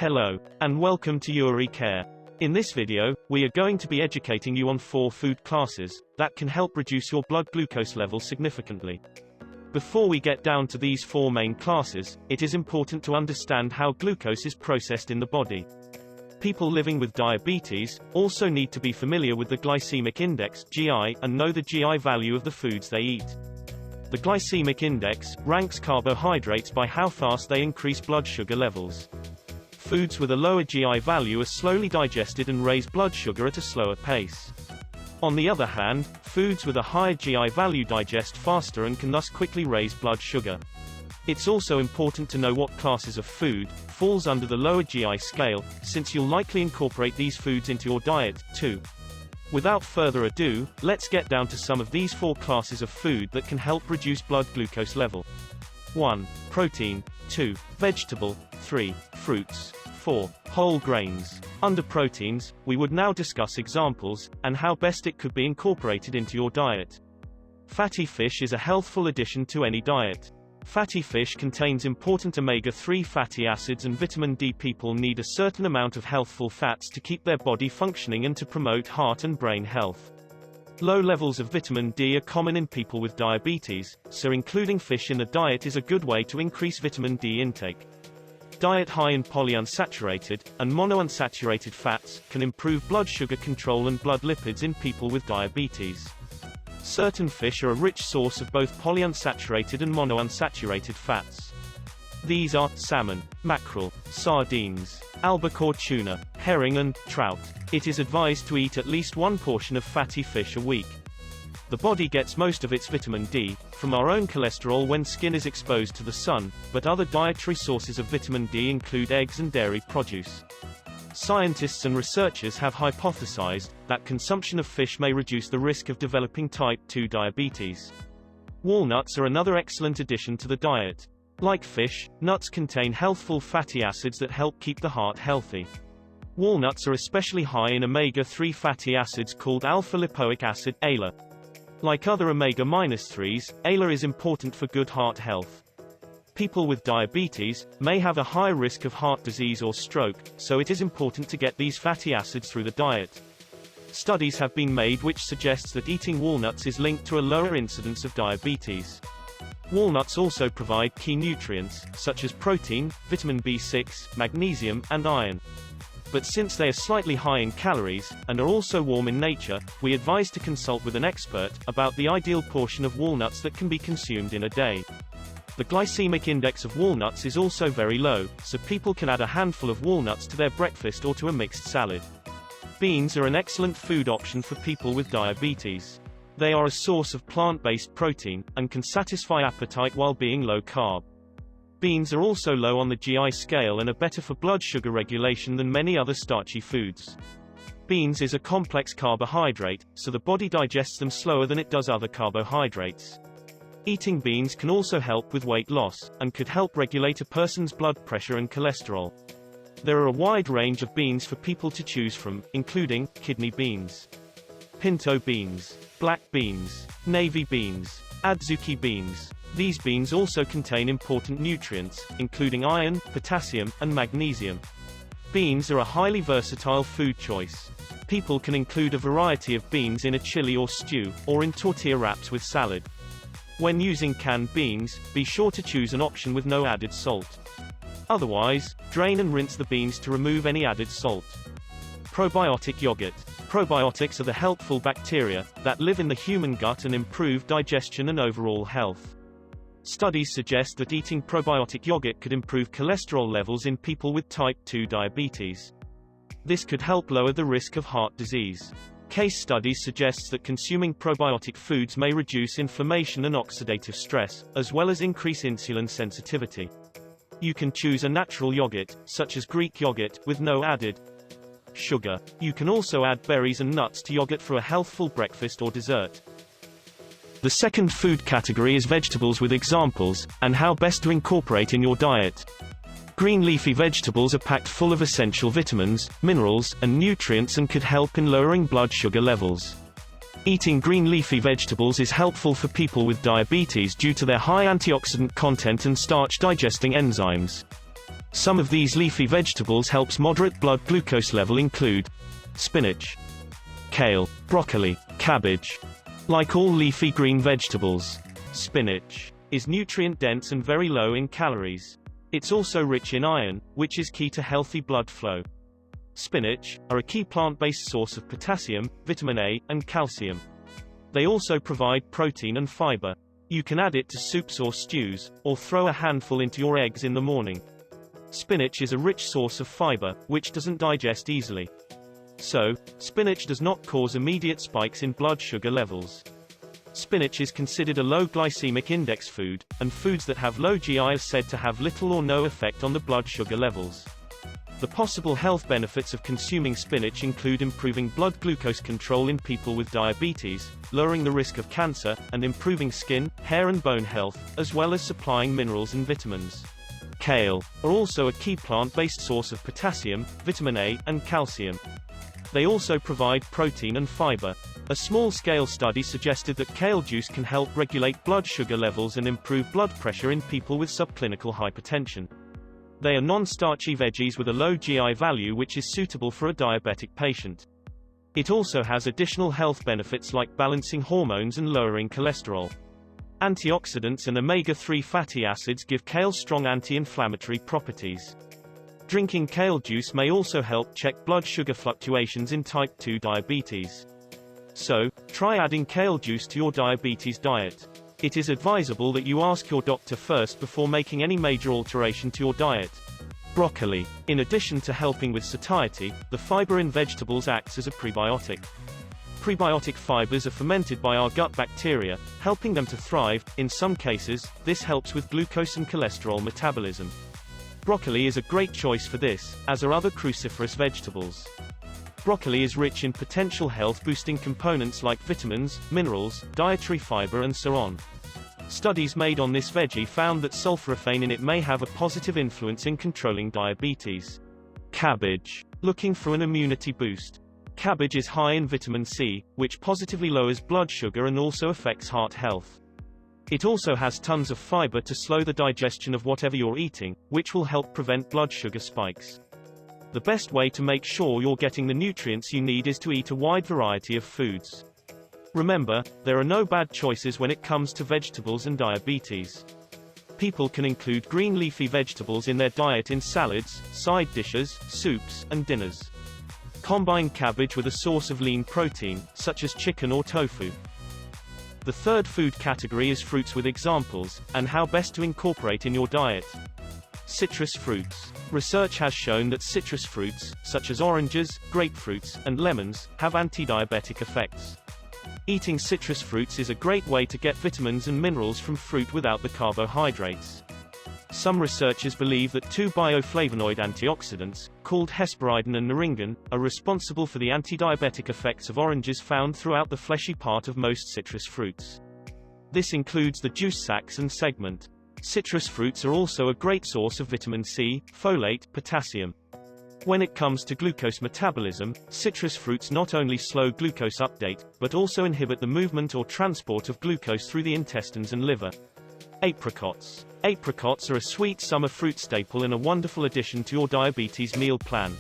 Hello, and welcome to Uri Care. In this video, we are going to be educating you on 4 food classes that can help reduce your blood glucose level significantly. Before we get down to these 4 main classes, it is important to understand how glucose is processed in the body. People living with diabetes also need to be familiar with the glycemic index (GI) and know the GI value of the foods they eat. The glycemic index ranks carbohydrates by how fast they increase blood sugar levels. Foods with a lower GI value are slowly digested and raise blood sugar at a slower pace. On the other hand, foods with a higher GI value digest faster and can thus quickly raise blood sugar. It's also important to know what classes of food falls under the lower GI scale, since you'll likely incorporate these foods into your diet, too. Without further ado, let's get down to some of these 4 classes of food that can help reduce blood glucose level. 1. Protein. 2. Vegetable. 3. Fruits. 4. Whole grains. Under proteins, we would now discuss examples, and how best it could be incorporated into your diet. Fatty fish is a healthful addition to any diet. Fatty fish contains important omega-3 fatty acids and vitamin D. People need a certain amount of healthful fats to keep their body functioning and to promote heart and brain health. Low levels of vitamin D are common in people with diabetes, so including fish in the diet is a good way to increase vitamin D intake. Diet high in polyunsaturated and monounsaturated fats can improve blood sugar control and blood lipids in people with diabetes. Certain fish are a rich source of both polyunsaturated and monounsaturated fats. These are salmon, mackerel, sardines, albacore tuna, herring and trout. It is advised to eat at least 1 portion of fatty fish a week. The body gets most of its vitamin D from our own cholesterol when skin is exposed to the sun, but other dietary sources of vitamin D include eggs and dairy produce. Scientists and researchers have hypothesized that consumption of fish may reduce the risk of developing type 2 diabetes. Walnuts are another excellent addition to the diet. Like fish, nuts contain healthful fatty acids that help keep the heart healthy. Walnuts are especially high in omega-3 fatty acids called alpha-lipoic acid, ALA. Like other omega-3s, ALA is important for good heart health. People with diabetes may have a high risk of heart disease or stroke, so it is important to get these fatty acids through the diet. Studies have been made which suggests that eating walnuts is linked to a lower incidence of diabetes. Walnuts also provide key nutrients, such as protein, vitamin B6, magnesium, and iron. But since they are slightly high in calories, and are also warm in nature, we advise to consult with an expert about the ideal portion of walnuts that can be consumed in a day. The glycemic index of walnuts is also very low, so people can add a handful of walnuts to their breakfast or to a mixed salad. Beans are an excellent food option for people with diabetes. They are a source of plant-based protein, and can satisfy appetite while being low-carb. Beans are also low on the GI scale and are better for blood sugar regulation than many other starchy foods. Beans is a complex carbohydrate, so the body digests them slower than it does other carbohydrates. Eating beans can also help with weight loss, and could help regulate a person's blood pressure and cholesterol. There are a wide range of beans for people to choose from, including kidney beans, pinto beans, black beans, navy beans, adzuki beans. These beans also contain important nutrients, including iron, potassium, and magnesium. Beans are a highly versatile food choice. People can include a variety of beans in a chili or stew, or in tortilla wraps with salad. When using canned beans, be sure to choose an option with no added salt. Otherwise, drain and rinse the beans to remove any added salt. Probiotic yogurt. Probiotics are the helpful bacteria that live in the human gut and improve digestion and overall health. Studies suggest that eating probiotic yogurt could improve cholesterol levels in people with type 2 diabetes. This could help lower the risk of heart disease. Case studies suggest that consuming probiotic foods may reduce inflammation and oxidative stress, as well as increase insulin sensitivity. You can choose a natural yogurt, such as Greek yogurt, with no added sugar. You can also add berries and nuts to yogurt for a healthful breakfast or dessert. The second food category is vegetables, with examples, and how best to incorporate in your diet. Green leafy vegetables are packed full of essential vitamins, minerals, and nutrients and could help in lowering blood sugar levels. Eating green leafy vegetables is helpful for people with diabetes due to their high antioxidant content and starch-digesting enzymes. Some of these leafy vegetables helps moderate blood glucose level include spinach, kale, broccoli, cabbage. Like all leafy green vegetables, spinach is nutrient-dense and very low in calories. It's also rich in iron, which is key to healthy blood flow. Spinach are a key plant-based source of potassium, vitamin A, and calcium. They also provide protein and fiber. You can add it to soups or stews, or throw a handful into your eggs in the morning. Spinach is a rich source of fiber, which doesn't digest easily. So, spinach does not cause immediate spikes in blood sugar levels. Spinach is considered a low glycemic index food, and foods that have low GI are said to have little or no effect on the blood sugar levels. The possible health benefits of consuming spinach include improving blood glucose control in people with diabetes, lowering the risk of cancer, and improving skin, hair and bone health, as well as supplying minerals and vitamins. Kale are also a key plant-based source of potassium, vitamin A, and calcium. They also provide protein and fiber. A small-scale study suggested that kale juice can help regulate blood sugar levels and improve blood pressure in people with subclinical hypertension. They are non-starchy veggies with a low GI value which is suitable for a diabetic patient. It also has additional health benefits like balancing hormones and lowering cholesterol. Antioxidants and omega-3 fatty acids give kale strong anti-inflammatory properties. Drinking kale juice may also help check blood sugar fluctuations in type 2 diabetes. So, try adding kale juice to your diabetes diet. It is advisable that you ask your doctor first before making any major alteration to your diet. Broccoli. In addition to helping with satiety, the fiber in vegetables acts as a prebiotic. Prebiotic fibers are fermented by our gut bacteria, helping them to thrive. In some cases, this helps with glucose and cholesterol metabolism. Broccoli is a great choice for this, as are other cruciferous vegetables. Broccoli is rich in potential health-boosting components like vitamins, minerals, dietary fiber and so on. Studies made on this veggie found that sulforaphane in it may have a positive influence in controlling diabetes. Cabbage. Looking for an immunity boost? Cabbage is high in vitamin C, which positively lowers blood sugar and also affects heart health. It also has tons of fiber to slow the digestion of whatever you're eating, which will help prevent blood sugar spikes. The best way to make sure you're getting the nutrients you need is to eat a wide variety of foods. Remember, there are no bad choices when it comes to vegetables and diabetes. People can include green leafy vegetables in their diet in salads, side dishes, soups, and dinners. Combine cabbage with a source of lean protein, such as chicken or tofu. The third food category is fruits with examples, and how best to incorporate in your diet. Citrus fruits. Research has shown that citrus fruits, such as oranges, grapefruits, and lemons, have anti-diabetic effects. Eating citrus fruits is a great way to get vitamins and minerals from fruit without the carbohydrates. Some researchers believe that two bioflavonoid antioxidants, called hesperidin and naringan, are responsible for the anti-diabetic effects of oranges found throughout the fleshy part of most citrus fruits. This includes the juice sacs and segment. Citrus fruits are also a great source of vitamin C, folate, potassium. When it comes to glucose metabolism, citrus fruits not only slow glucose uptake, but also inhibit the movement or transport of glucose through the intestines and liver. Apricots. Apricots are a sweet summer fruit staple and a wonderful addition to your diabetes meal plan.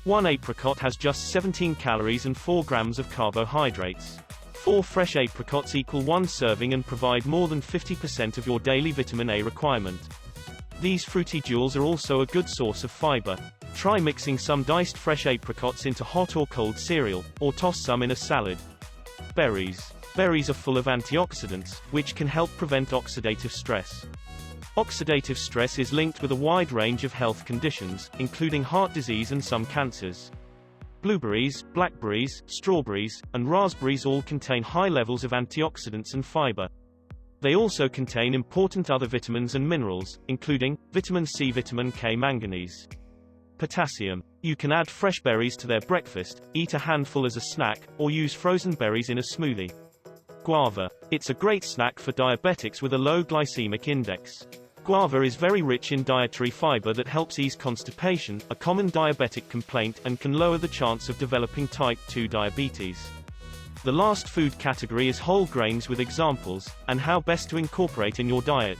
One apricot has just 17 calories and 4 grams of carbohydrates. 4 fresh apricots equal 1 serving and provide more than 50% of your daily vitamin A requirement. These fruity jewels are also a good source of fiber. Try mixing some diced fresh apricots into hot or cold cereal, or toss some in a salad. Berries. Berries are full of antioxidants, which can help prevent oxidative stress. Oxidative stress is linked with a wide range of health conditions, including heart disease and some cancers. Blueberries, blackberries, strawberries, and raspberries all contain high levels of antioxidants and fiber. They also contain important other vitamins and minerals, including vitamin C, vitamin K, manganese. Potassium. You can add fresh berries to their breakfast, eat a handful as a snack, or use frozen berries in a smoothie. Guava. It's a great snack for diabetics with a low glycemic index. Guava is very rich in dietary fiber that helps ease constipation, a common diabetic complaint, and can lower the chance of developing type 2 diabetes. The last food category is whole grains with examples, and how best to incorporate in your diet.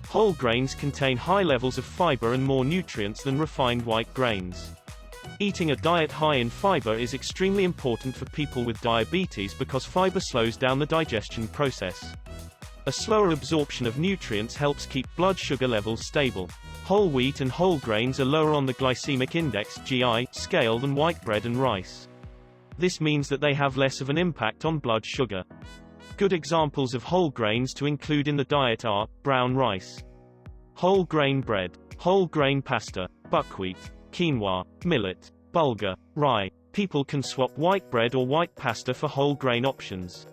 Whole grains contain high levels of fiber and more nutrients than refined white grains. Eating a diet high in fiber is extremely important for people with diabetes because fiber slows down the digestion process. A slower absorption of nutrients helps keep blood sugar levels stable. Whole wheat and whole grains are lower on the glycemic index (GI) scale than white bread and rice. This means that they have less of an impact on blood sugar. Good examples of whole grains to include in the diet are brown rice, whole grain bread, whole grain pasta, buckwheat, quinoa, millet, bulgur, rye. People can swap white bread or white pasta for whole grain options.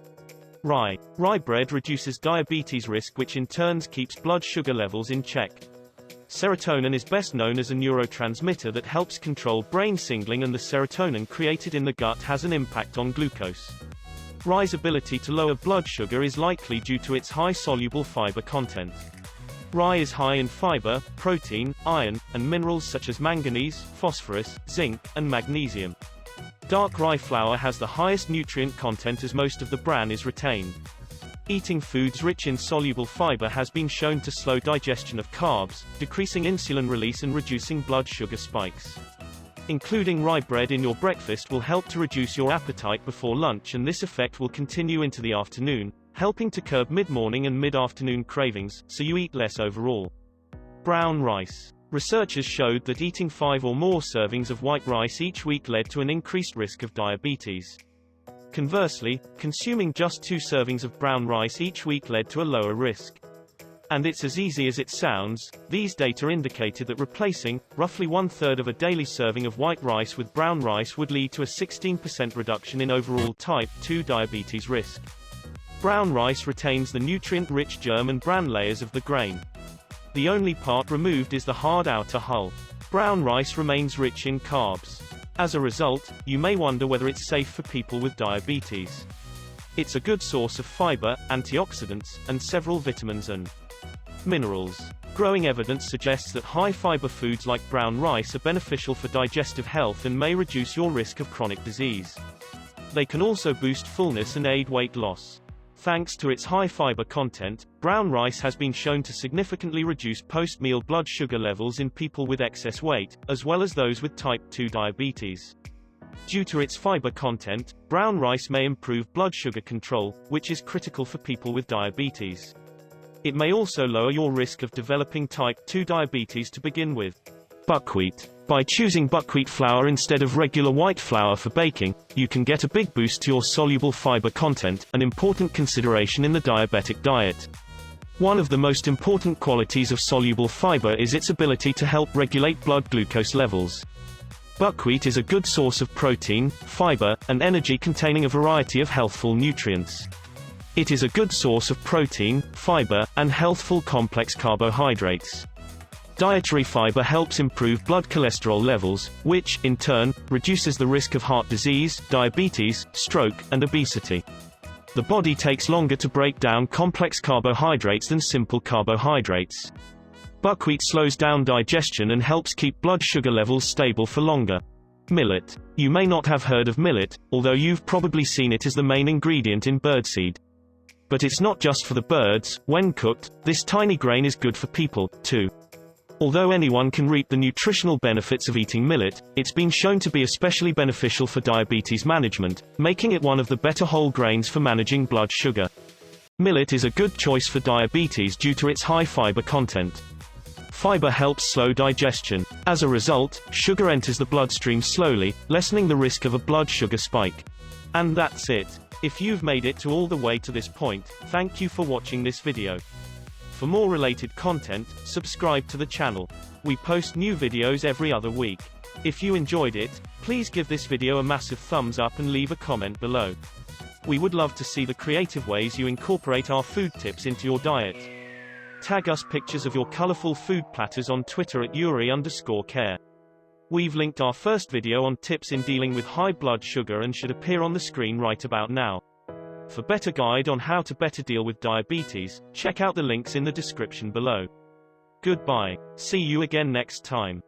Rye bread reduces diabetes risk, which in turn keeps blood sugar levels in check. Serotonin is best known as a neurotransmitter that helps control brain signaling, and the serotonin created in the gut has an impact on glucose. Rye's ability to lower blood sugar is likely due to its high soluble fiber content. Rye is high in fiber, protein, iron, and minerals such as manganese, phosphorus, zinc, and magnesium. Dark rye flour has the highest nutrient content as most of the bran is retained. Eating foods rich in soluble fiber has been shown to slow digestion of carbs, decreasing insulin release and reducing blood sugar spikes. Including rye bread in your breakfast will help to reduce your appetite before lunch, and this effect will continue into the afternoon, helping to curb mid-morning and mid-afternoon cravings, so you eat less overall. Brown rice. Researchers showed that eating 5 or more servings of white rice each week led to an increased risk of diabetes. Conversely, consuming just 2 servings of brown rice each week led to a lower risk. And it's as easy as it sounds. These data indicated that replacing roughly 1/3 of a daily serving of white rice with brown rice would lead to a 16% reduction in overall type 2 diabetes risk. Brown rice retains the nutrient-rich germ and bran layers of the grain. The only part removed is the hard outer hull. Brown rice remains rich in carbs. As a result, you may wonder whether it's safe for people with diabetes. It's a good source of fiber, antioxidants, and several vitamins and minerals. Growing evidence suggests that high-fiber foods like brown rice are beneficial for digestive health and may reduce your risk of chronic disease. They can also boost fullness and aid weight loss. Thanks to its high fiber content, brown rice has been shown to significantly reduce post-meal blood sugar levels in people with excess weight, as well as those with type 2 diabetes. Due to its fiber content, brown rice may improve blood sugar control, which is critical for people with diabetes. It may also lower your risk of developing type 2 diabetes to begin with. Buckwheat. By choosing buckwheat flour instead of regular white flour for baking, you can get a big boost to your soluble fiber content, an important consideration in the diabetic diet. One of the most important qualities of soluble fiber is its ability to help regulate blood glucose levels. Buckwheat is a good source of protein, fiber, and energy, containing a variety of healthful nutrients. It is a good source of protein, fiber, and healthful complex carbohydrates. Dietary fiber helps improve blood cholesterol levels, which, in turn, reduces the risk of heart disease, diabetes, stroke, and obesity. The body takes longer to break down complex carbohydrates than simple carbohydrates. Buckwheat slows down digestion and helps keep blood sugar levels stable for longer. Millet. You may not have heard of millet, although you've probably seen it as the main ingredient in birdseed. But it's not just for the birds. When cooked, this tiny grain is good for people, too. Although anyone can reap the nutritional benefits of eating millet, it's been shown to be especially beneficial for diabetes management, making it one of the better whole grains for managing blood sugar. Millet is a good choice for diabetes due to its high fiber content. Fiber helps slow digestion. As a result, sugar enters the bloodstream slowly, lessening the risk of a blood sugar spike. And that's it. If you've made it to all the way to this point, thank you for watching this video. For more related content, subscribe to the channel. We post new videos every other week. If you enjoyed it, please give this video a massive thumbs up and leave a comment below. We would love to see the creative ways you incorporate our food tips into your diet. Tag us pictures of your colorful food platters on Twitter at Yuri_care. We've linked our first video on tips in dealing with high blood sugar and should appear on the screen right about now. For better guide on how to better deal with diabetes, check out the links in the description below. Goodbye. See you again next time.